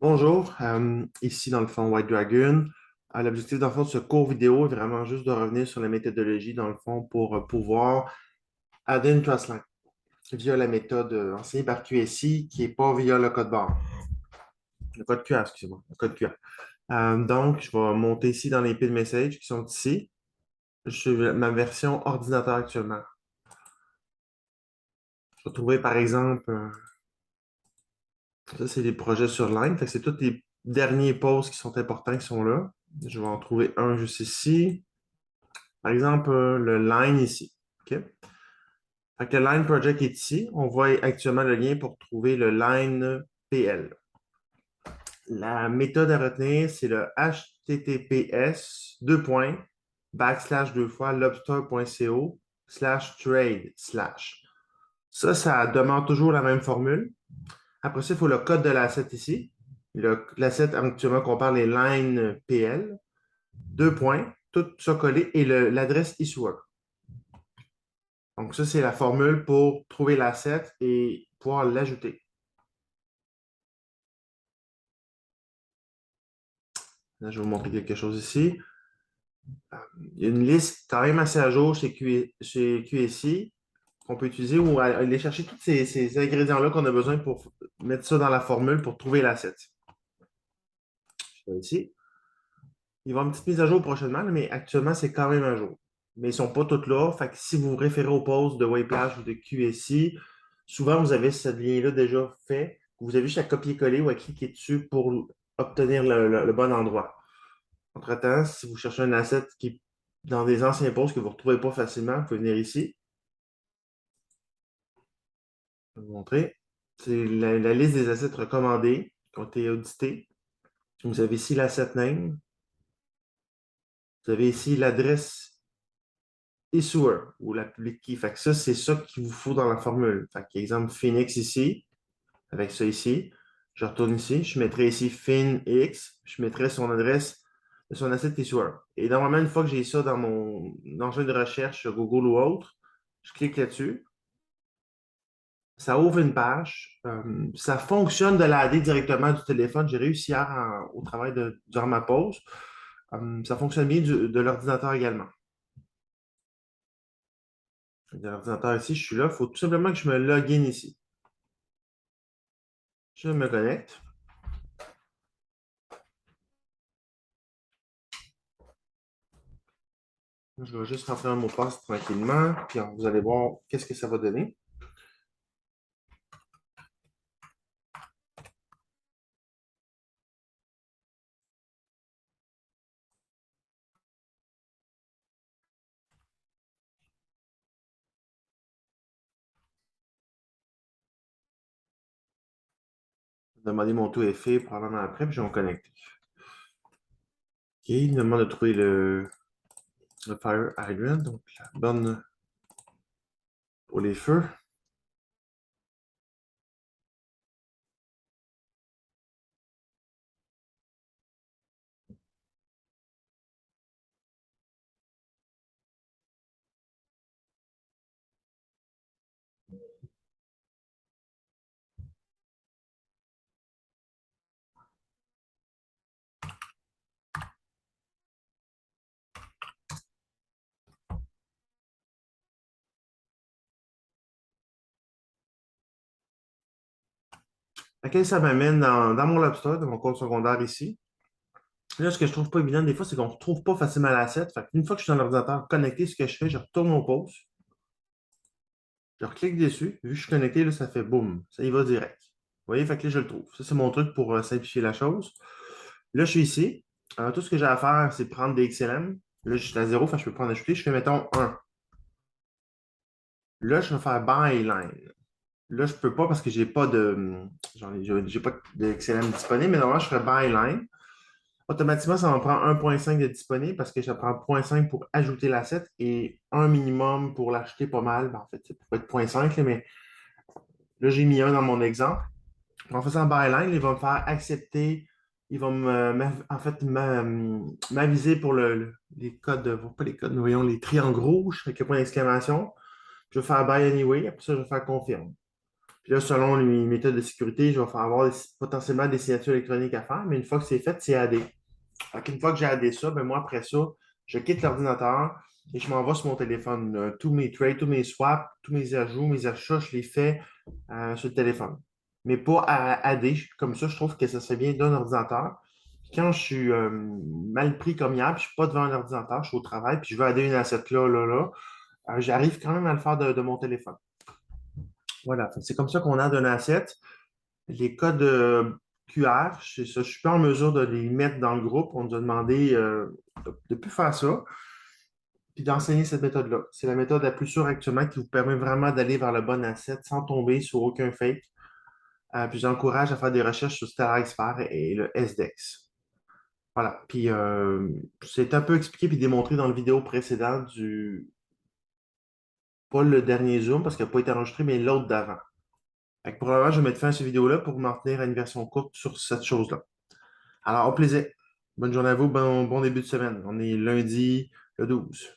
Bonjour, ici dans le fond White Dragon. L'objectif dans le fond de ce cours vidéo est vraiment juste de revenir sur la méthodologie dans le fond pour pouvoir adder une classe line via la méthode enseignée par QSI qui n'est pas via le code barre. Le code QR, excusez-moi, le code QR. Donc, je vais monter ici dans les pin messages qui sont ici. Je suis ma version ordinateur actuellement. Je vais trouver par exemple, ça c'est des projets sur Line, fait que c'est tous les derniers posts qui sont importants qui sont là. Je vais en trouver un juste ici. Par exemple, le line ici. OK? Fait que le line project est ici. On voit actuellement le lien pour trouver le line PL. La méthode à retenir, c'est le https lobster.co /trade/. Ça demande toujours la même formule. Après ça, il faut le code de l'asset ici. L'asset, actuellement, qu'on parle les lines PL. Tout ça collé et l'adresse issuer. Donc, ça, c'est la formule pour trouver l'asset et pouvoir l'ajouter. Là, je vais vous montrer quelque chose ici. Il y a une liste quand même assez à jour chez QSI qu'on peut utiliser ou aller chercher tous ces ingrédients-là qu'on a besoin pour mettre ça dans la formule pour trouver l'asset. Je vais ici. Il va y avoir une petite mise à jour prochainement, mais actuellement, c'est quand même à jour. Mais ils ne sont pas tous là. Fait que si vous vous référez au post de Wayplage ou de QSI, souvent vous avez ce lien-là déjà fait. Vous avez juste à copier-coller ou à cliquer dessus pour obtenir le bon endroit. Entre-temps, si vous cherchez un asset qui est dans des anciens posts que vous ne retrouvez pas facilement, vous pouvez venir ici. Je vais vous montrer. C'est la liste des assets recommandés qui ont été audités. Vous avez ici l'asset name. Vous avez ici l'adresse issuer ou la public key. Fait que ça, c'est ça qu'il vous faut dans la formule. Fait que, exemple, Phoenix ici, avec ça ici. Je retourne ici, je mettrai ici FinX, je mettrai son adresse de son asset issuer. Et normalement, une fois que j'ai ça dans mon engin de recherche sur Google ou autre, je clique là-dessus. Ça ouvre une page. Ça fonctionne de l'AD directement du téléphone. J'ai réussi hier au travail durant ma pause. Ça fonctionne bien de l'ordinateur également. De l'ordinateur ici, je suis là. Il faut tout simplement que je me login ici. Je me connecte. Je vais juste rentrer un mot de passe tranquillement, puis vous allez voir qu'est-ce que ça va donner. Demander mon taux est fait probablement après, puis je vais me connecter. OK, il me demande de trouver le fire hydrant, donc la bonne pour les feux. Laquelle ça m'amène dans mon Lobster, de mon compte secondaire ici. Là, ce que je trouve pas évident des fois, c'est qu'on ne retrouve pas facilement l'asset. Une fois que je suis dans l'ordinateur connecté, ce que je fais, je retourne mon post, je reclique dessus, vu que je suis connecté, là, ça fait boum, ça y va direct. Vous voyez, fait que là, je le trouve. Ça, c'est mon truc pour simplifier la chose. Là, je suis ici. Tout ce que j'ai à faire, c'est prendre des XLM. Là, je suis à 0, fait que je peux pas en ajouter. Je fais, mettons, 1. Là, je vais faire byline. Là, je peux pas parce que j'ai pas j'ai pas de XLM disponible, mais normalement, je ferais byline. Automatiquement, ça m'en prend 1.5 de disponible parce que ça prend 0.5 pour ajouter l'asset et un minimum pour l'acheter pas mal. Ben, en fait, ça peut être 0.5, là, mais là, j'ai mis un dans mon exemple. En faisant byline, il va me faire accepter, il va en fait m'aviser pour les codes, pas les codes, mais voyons les triangles rouges avec le point d'exclamation. Je vais faire buy anyway, après ça, je vais faire confirme. Puis là, selon les méthodes de sécurité, je vais faire avoir potentiellement des signatures électroniques à faire, mais une fois que c'est fait, c'est AD. Donc, une fois que j'ai addé ça, ben moi, après ça, je quitte l'ordinateur et je m'envoie sur mon téléphone. Tous mes trades, tous mes swaps, tous mes ajouts, mes achats, je les fais sur le téléphone. Mais pas à AD. Comme ça, je trouve que ça se fait bien d'un ordinateur. Puis quand je suis mal pris comme hier, puis je ne suis pas devant un ordinateur, je suis au travail, puis je veux adder une asset là, j'arrive quand même à le faire de mon téléphone. Voilà, c'est comme ça qu'on a un asset. Les codes QR, je suis pas en mesure de les mettre dans le groupe. On nous a demandé de ne plus faire ça, puis d'enseigner cette méthode-là. C'est la méthode la plus sûre actuellement qui vous permet vraiment d'aller vers le bon asset sans tomber sur aucun fake. Puis j'encourage à faire des recherches sur Stellar Expert et le SDEX. Voilà. Puis c'est un peu expliqué puis démontré dans la vidéo précédente pas le dernier Zoom parce qu'il n'a pas été enregistré, mais l'autre d'avant. Fait que probablement, je vais mettre fin à cette vidéo-là pour m'en tenir à une version courte sur cette chose-là. Alors, au plaisir. Bonne journée à vous, bon début de semaine. On est lundi le 12.